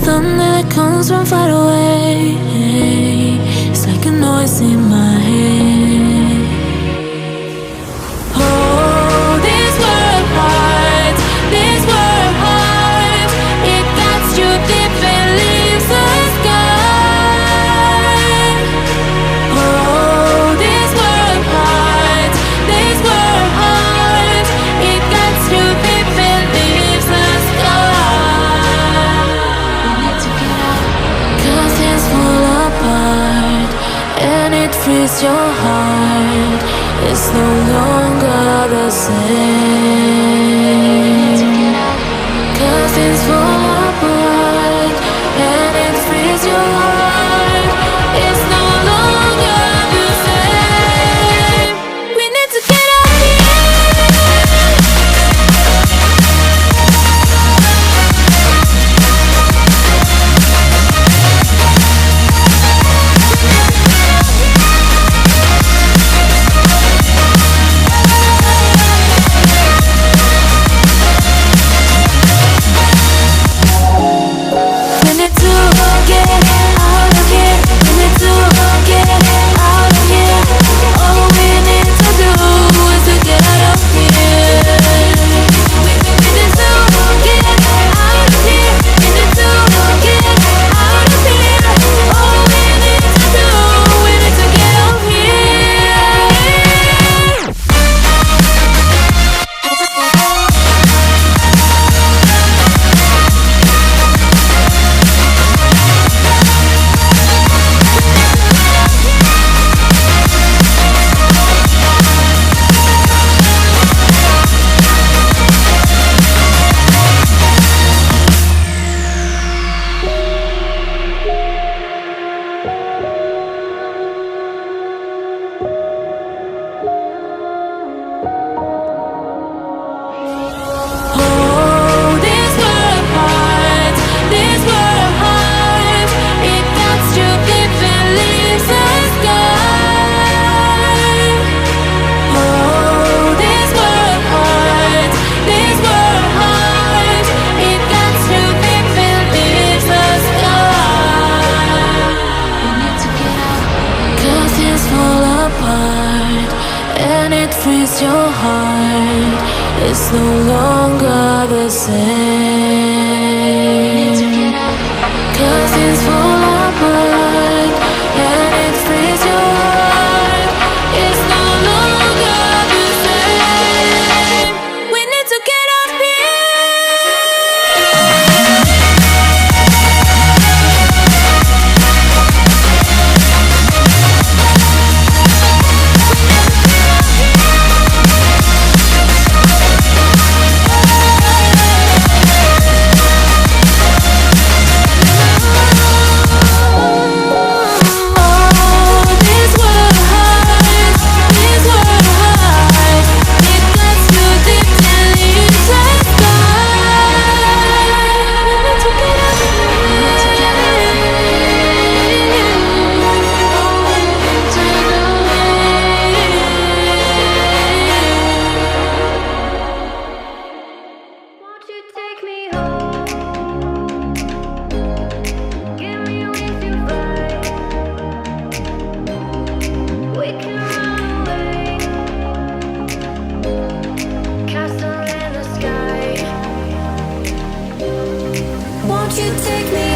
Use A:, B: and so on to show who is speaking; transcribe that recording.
A: thunder that comes from far away. It's like a noise in my head. Oh, this world heart, this world heart, it cuts you deep and leaves the sky. Oh, this world heart, it cuts you deep and leaves the sky. We need to get out, 'cause things fall apart and it frees your heart. It's no longer the same. 'Cause things fall apart and it frees your heart. It's no longer the same. We need to get out of your heart. It's no longer the same. 'Cause things fall apart and it frees your heart. It's no longer the same. We need to get up you take me